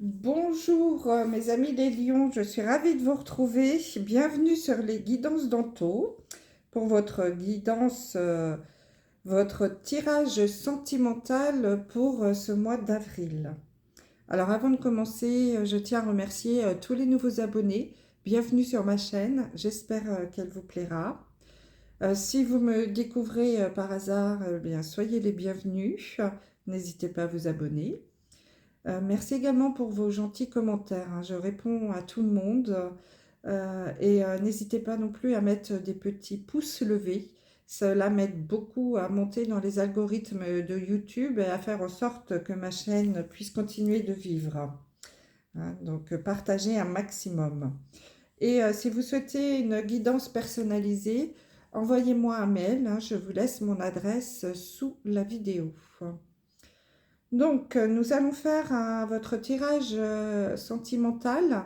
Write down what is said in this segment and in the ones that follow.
Bonjour mes amis les lions, je suis ravie de vous retrouver. Bienvenue sur les guidances d'Anto pour votre guidance, votre tirage sentimental pour ce mois d'avril. Alors avant de commencer, je tiens à remercier tous les nouveaux abonnés. Bienvenue sur ma chaîne, j'espère qu'elle vous plaira. Si vous me découvrez par hasard, bien soyez les bienvenus. N'hésitez pas à vous abonner. Merci également pour vos gentils commentaires, hein. Je réponds à tout le monde. N'hésitez pas non plus à mettre des petits pouces levés. Cela m'aide beaucoup à monter dans les algorithmes de YouTube et à faire en sorte que ma chaîne puisse continuer de vivre, hein. Donc, partagez un maximum. Si vous souhaitez une guidance personnalisée, envoyez-moi un mail, hein. Je vous laisse mon adresse sous la vidéo. Donc, nous allons faire votre tirage sentimental.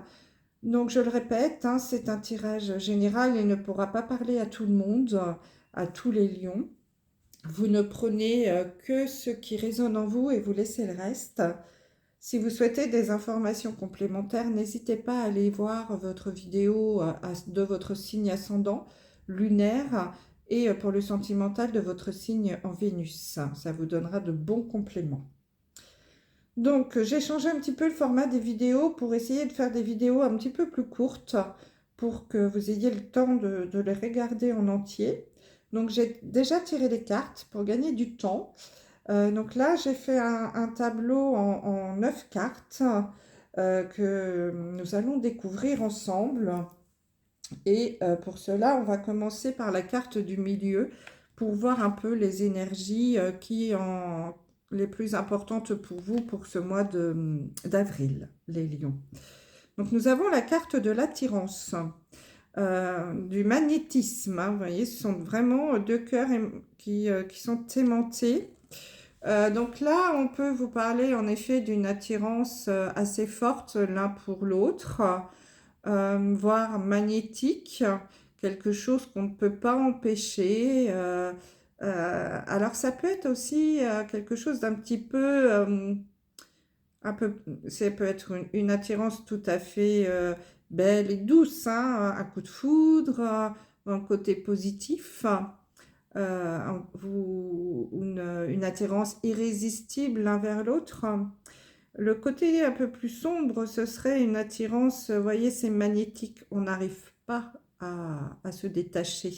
Donc, je le répète, hein, c'est un tirage général et ne pourra pas parler à tout le monde, à tous les lions. Vous ne prenez que ce qui résonne en vous et vous laissez le reste. Si vous souhaitez des informations complémentaires, n'hésitez pas à aller voir votre vidéo de votre signe ascendant, lunaire, et pour le sentimental de votre signe en Vénus. Ça vous donnera de bons compléments. Donc, j'ai changé un petit peu le format des vidéos pour essayer de faire des vidéos un petit peu plus courtes pour que vous ayez le temps de les regarder en entier. Donc, j'ai déjà tiré les cartes pour gagner du temps. Donc là, j'ai fait un tableau en 9 cartes que nous allons découvrir ensemble. Pour cela, on va commencer par la carte du milieu pour voir un peu les énergies les plus importantes pour vous pour ce mois d'avril, les lions. Donc nous avons la carte de l'attirance, du magnétisme, hein. Vous voyez, ce sont vraiment deux cœurs qui sont aimantés. Donc là, on peut vous parler en effet d'une attirance assez forte l'un pour l'autre, voire magnétique, quelque chose qu'on ne peut pas empêcher. Alors ça peut être aussi quelque chose d'un petit peu, un peu, ça peut être une attirance tout à fait belle et douce, hein, un coup de foudre, un côté positif, une attirance irrésistible l'un vers l'autre. Le côté un peu plus sombre, ce serait une attirance, vous voyez, c'est magnétique, on n'arrive pas à se détacher.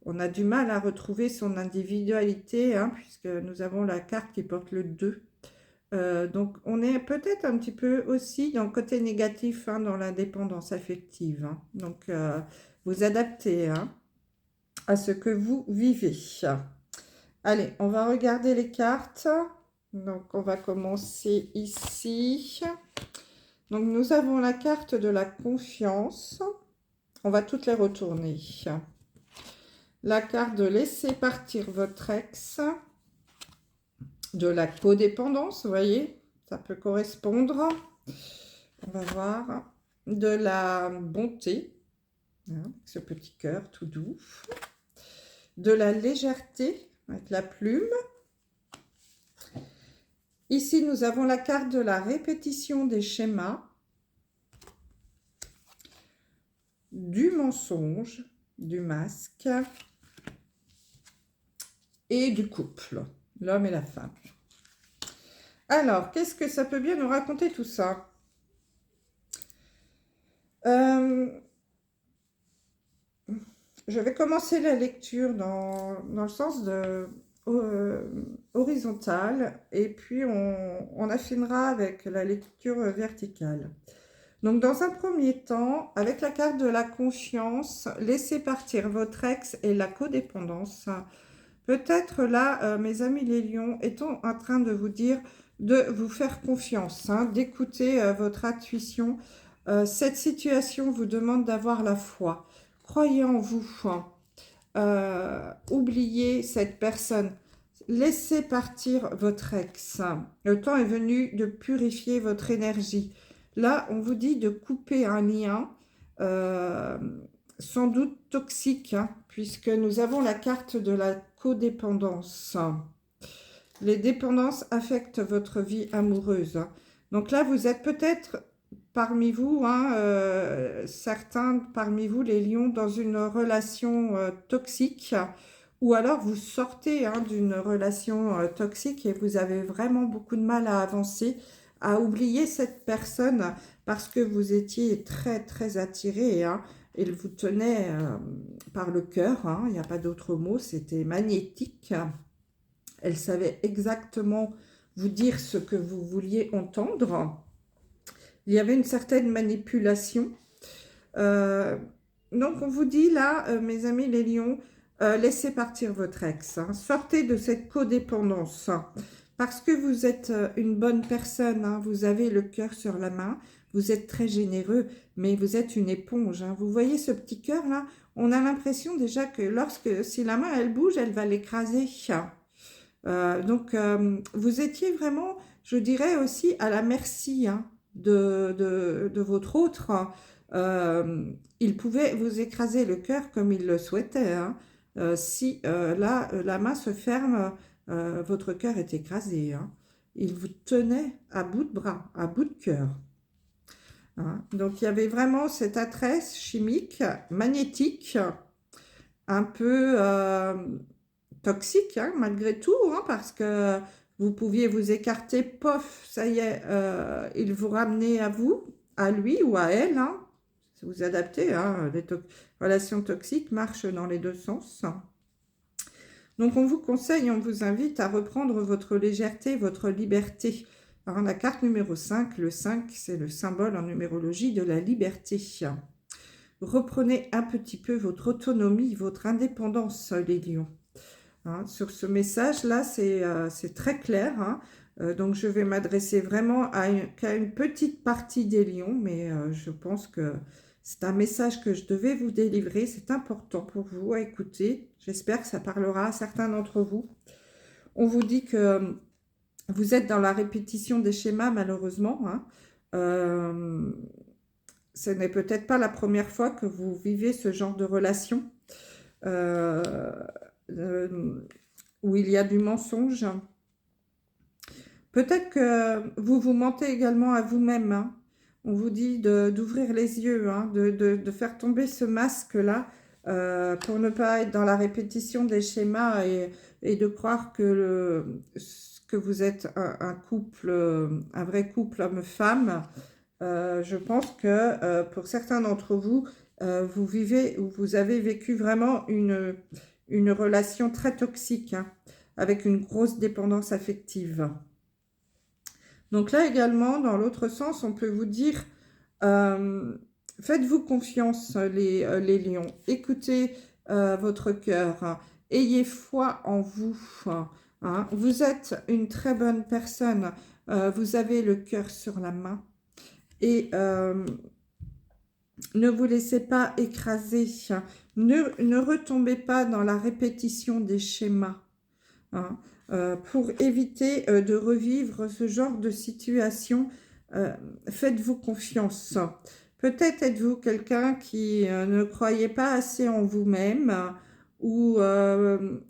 On a du mal à retrouver son individualité, hein, puisque nous avons la carte qui porte le 2. Donc on est peut-être un petit peu aussi dans le côté négatif, hein, dans l'indépendance affective, hein. Donc vous adaptez, hein, à ce que vous vivez. Allez, on va regarder les cartes. Donc on va commencer ici. Donc nous avons la carte de la confiance. On va toutes les retourner. La carte de laisser partir votre ex. De la codépendance, vous voyez, ça peut correspondre. On va voir. De la bonté, hein, ce petit cœur tout doux. De la légèreté, avec la plume. Ici, nous avons la carte de la répétition des schémas. Du mensonge, du masque. Et du couple, l'homme et la femme. Alors, qu'est-ce que ça peut bien nous raconter tout ça? Je vais commencer la lecture dans le sens horizontal et puis on affinera avec la lecture verticale. Donc dans un premier temps, avec la carte de la confiance, laissez partir votre ex et la codépendance. Peut-être là, mes amis les lions, étant en train de vous dire de vous faire confiance, hein, d'écouter votre intuition. Cette situation vous demande d'avoir la foi. Croyez en vous. Oubliez cette personne. Laissez partir votre ex. Le temps est venu de purifier votre énergie. Là, on vous dit de couper un lien, sans doute toxique, hein, puisque nous avons la carte de la codépendance. Les dépendances affectent votre vie amoureuse. Donc là, vous êtes peut-être parmi vous, hein, certains parmi vous, les lions, dans une relation toxique, ou alors vous sortez hein, d'une relation toxique et vous avez vraiment beaucoup de mal à avancer, à oublier cette personne parce que vous étiez très très attiré, hein, il vous tenait par le cœur, hein, il n'y a pas d'autre mot, c'était magnétique. Elle savait exactement vous dire ce que vous vouliez entendre. Il y avait une certaine manipulation. Euh, donc, on vous dit là, mes amis les lions, laissez partir votre ex. Hein. Sortez de cette codépendance. Parce que vous êtes une bonne personne, hein, vous avez le cœur sur la main, vous êtes très généreux, mais vous êtes une éponge. Hein. Vous voyez ce petit cœur là? On a l'impression déjà que si la main elle bouge, elle va l'écraser. Donc, vous étiez vraiment, je dirais aussi, à la merci hein, de votre autre. Il pouvait vous écraser le cœur comme il le souhaitait. Hein. Si là, la main se ferme, votre cœur est écrasé. Hein. Il vous tenait à bout de bras, à bout de cœur. Hein. Donc, il y avait vraiment cette adresse chimique, magnétique, un peu toxique, hein, malgré tout, hein, parce que vous pouviez vous écarter, pof, ça y est, il vous ramenait à vous, à lui ou à elle, hein, si vous adaptez, hein, les relations toxiques marchent dans les deux sens. Donc on vous conseille, on vous invite à reprendre votre légèreté, votre liberté. Alors la carte numéro 5, le 5, c'est le symbole en numérologie de la liberté. Reprenez un petit peu votre autonomie, votre indépendance, les lions. Hein, sur ce message-là, c'est très clair. Hein. Donc, je vais m'adresser vraiment qu'à une petite partie des lions, mais je pense que c'est un message que je devais vous délivrer. C'est important pour vous à écouter. J'espère que ça parlera à certains d'entre vous. On vous dit que vous êtes dans la répétition des schémas, malheureusement. Hein. Ce n'est peut-être pas la première fois que vous vivez ce genre de relation. Où il y a du mensonge. Peut-être que vous vous mentez également à vous-même. Hein. On vous dit d'ouvrir les yeux, hein, de faire tomber ce masque-là pour ne pas être dans la répétition des schémas et de croire que vous êtes un couple, un vrai couple homme-femme. Je pense que pour certains d'entre vous, vous vivez ou vous avez vécu vraiment une relation très toxique, hein, avec une grosse dépendance affective. Donc là également, dans l'autre sens, on peut vous dire, faites-vous confiance les lions, écoutez votre cœur, hein, ayez foi en vous. Hein. Vous êtes une très bonne personne, vous avez le cœur sur la main et ne vous laissez pas écraser. Ne retombez pas dans la répétition des schémas. Hein. Pour éviter de revivre ce genre de situation, faites-vous confiance. Peut-être êtes-vous quelqu'un qui ne croyait pas assez en vous-même ou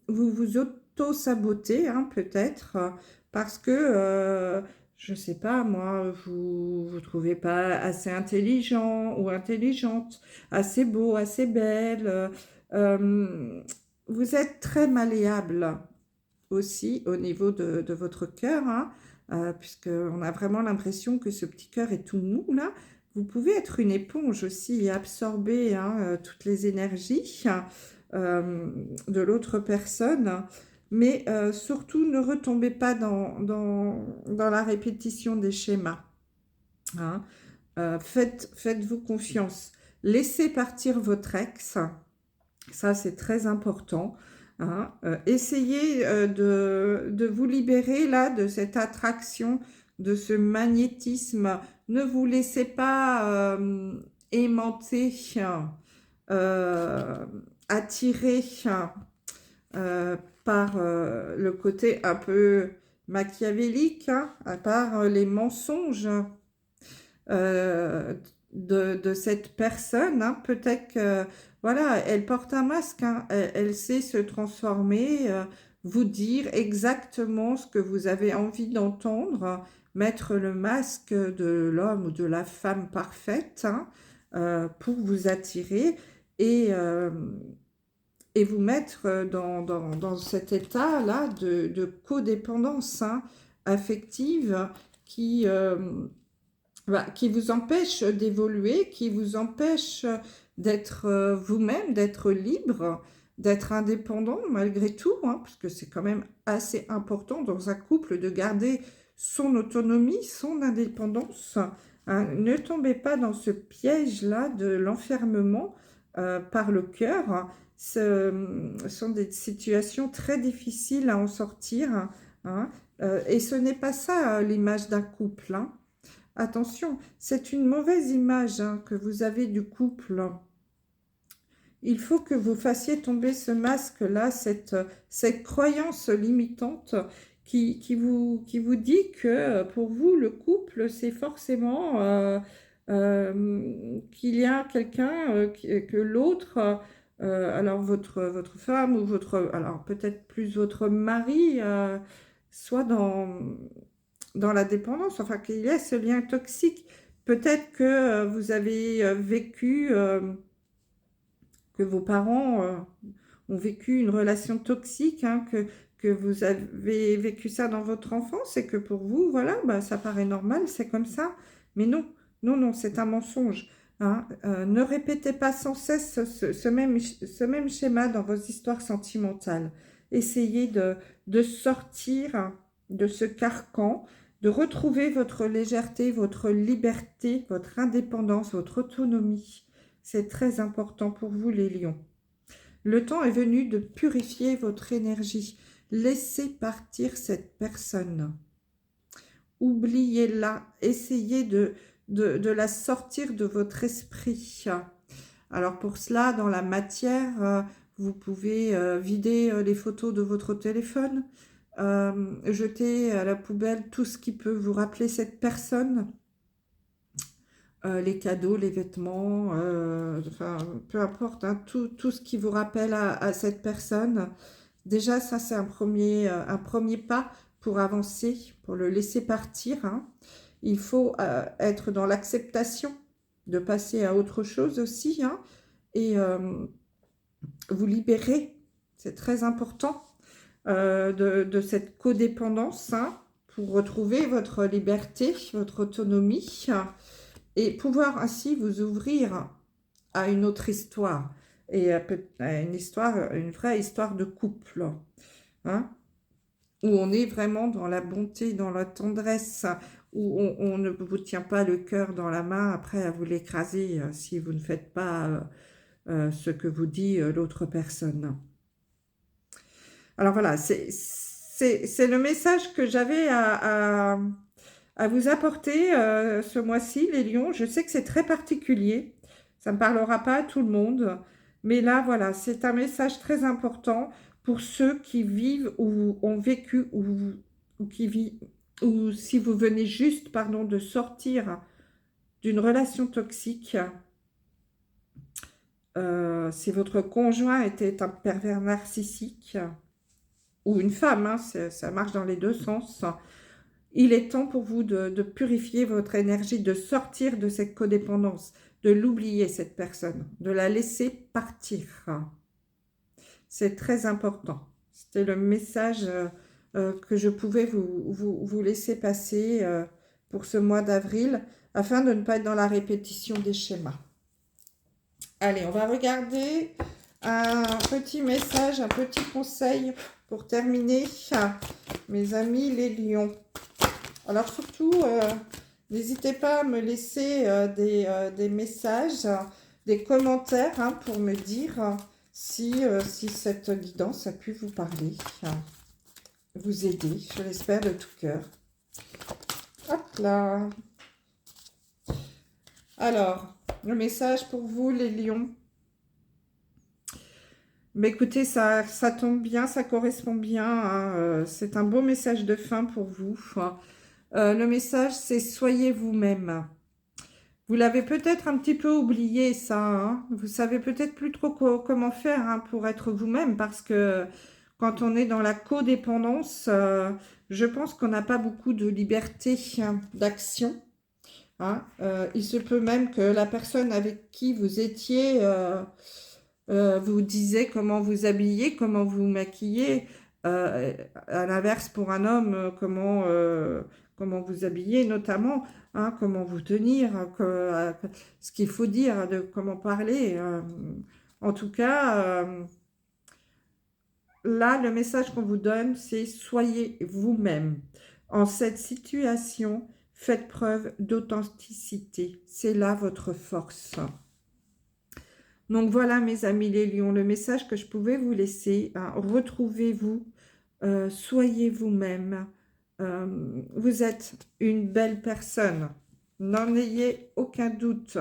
vous vous auto-sabotez, hein, peut-être, parce que je ne sais pas, moi, vous ne trouvez pas assez intelligent ou intelligente, assez beau, assez belle. Vous êtes très malléable aussi au niveau de votre cœur, hein, puisqu'on a vraiment l'impression que ce petit cœur est tout mou, là. Vous pouvez être une éponge aussi et absorber hein, toutes les énergies de l'autre personne. Mais surtout, ne retombez pas dans la répétition des schémas. Hein. Faites-vous confiance. Laissez partir votre ex. Ça, c'est très important. Hein. Essayez de vous libérer là, de cette attraction, de ce magnétisme. Ne vous laissez pas aimanter, attirer par le côté un peu machiavélique, hein, par les mensonges de cette personne. Hein. Peut-être que, voilà, elle porte un masque, hein, elle sait se transformer, vous dire exactement ce que vous avez envie d'entendre, mettre le masque de l'homme ou de la femme parfaite, hein, pour vous attirer et, euh, et vous mettre dans cet état-là de codépendance, hein, affective qui, qui vous empêche d'évoluer, qui vous empêche d'être vous-même, d'être libre, d'être indépendant malgré tout, hein, parce que c'est quand même assez important dans un couple de garder son autonomie, son indépendance, hein. Ne tombez pas dans ce piège-là de l'enfermement par le cœur. Ce sont des situations très difficiles à en sortir, hein, et ce n'est pas ça l'image d'un couple, hein. Attention, c'est une mauvaise image, hein, que vous avez du couple. Il faut que vous fassiez tomber ce masque-là, cette croyance limitante qui vous dit que pour vous, le couple, c'est forcément qu'il y a quelqu'un, que l'autre, alors votre femme ou alors peut-être plus votre mari, soit dans la dépendance, enfin qu'il y ait ce lien toxique. Peut-être que vous avez vécu, que vos parents ont vécu une relation toxique, hein, que vous avez vécu ça dans votre enfance et que pour vous, voilà, bah, ça paraît normal, c'est comme ça. Mais non, non, non, c'est un mensonge, hein. Ne répétez pas sans cesse ce même schéma dans vos histoires sentimentales. Essayez de sortir de ce carcan, de retrouver votre légèreté, votre liberté, votre indépendance, votre autonomie. C'est très important pour vous, les lions. Le temps est venu de purifier votre énergie. Laissez partir cette personne. Oubliez-la. Essayez de la sortir de votre esprit. Alors pour cela, dans la matière, vous pouvez vider les photos de votre téléphone, jeter à la poubelle tout ce qui peut vous rappeler cette personne, les cadeaux, les vêtements, enfin, peu importe, hein, tout ce qui vous rappelle à cette personne. Déjà, ça, c'est un premier pas pour avancer, pour le laisser partir, hein. Il faut être dans l'acceptation de passer à autre chose aussi, hein, et vous libérer. C'est très important de cette codépendance, hein, pour retrouver votre liberté, votre autonomie, et pouvoir ainsi vous ouvrir à une autre histoire, et à une histoire, une vraie histoire de couple, hein, où on est vraiment dans la bonté, dans la tendresse, où on ne vous tient pas le cœur dans la main après à vous l'écraser si vous ne faites pas ce que vous dit l'autre personne. Alors voilà, c'est le message que j'avais à vous apporter ce mois-ci, les lions. Je sais que c'est très particulier, ça ne parlera pas à tout le monde, mais là, voilà, c'est un message très important pour ceux qui vivent ou ont vécu ou qui vivent, ou si vous venez juste, pardon, de sortir d'une relation toxique, si votre conjoint était un pervers narcissique, ou une femme, hein, ça marche dans les deux sens. Il est temps pour vous de purifier votre énergie, de sortir de cette codépendance, de l'oublier, cette personne, de la laisser partir. C'est très important. C'était le message que je pouvais vous laisser passer pour ce mois d'avril, afin de ne pas être dans la répétition des schémas. Allez, on va regarder un petit message, un petit conseil pour terminer, mes amis les lions. Alors surtout, n'hésitez pas à me laisser des messages, des commentaires, hein, pour me dire si cette guidance a pu vous parler, vous aider, je l'espère de tout cœur. Hop là. Alors, le message pour vous les lions. Mais écoutez, ça tombe bien, ça correspond bien, hein, c'est un beau message de fin pour vous. Le message, c'est « Soyez vous-même ». Vous l'avez peut-être un petit peu oublié, ça, hein. Vous savez peut-être plus trop comment faire, hein, pour être vous-même, parce que quand on est dans la codépendance, je pense qu'on n'a pas beaucoup de liberté d'action. Hein. Il se peut même que la personne avec qui vous étiez vous disait comment vous habiller, comment vous maquiller. À l'inverse, pour un homme, comment vous habiller notamment, hein, comment vous tenir, ce qu'il faut dire, de comment parler. En tout cas, là, le message qu'on vous donne, c'est soyez vous-même. En cette situation, faites preuve d'authenticité. C'est là votre force. Donc voilà, mes amis les lions, le message que je pouvais vous laisser. Hein. Retrouvez-vous, soyez vous-même. Vous êtes une belle personne. N'en ayez aucun doute.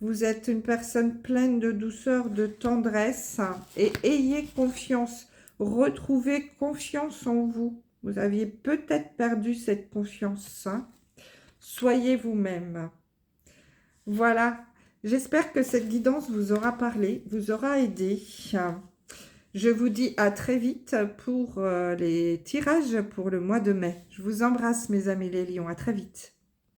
Vous êtes une personne pleine de douceur, de tendresse. Et ayez confiance. Retrouvez confiance en vous. Vous aviez peut-être perdu cette confiance. Hein. Soyez vous-même. Voilà. J'espère que cette guidance vous aura parlé, vous aura aidé. Je vous dis à très vite pour les tirages pour le mois de mai. Je vous embrasse mes amis les lions, à très vite.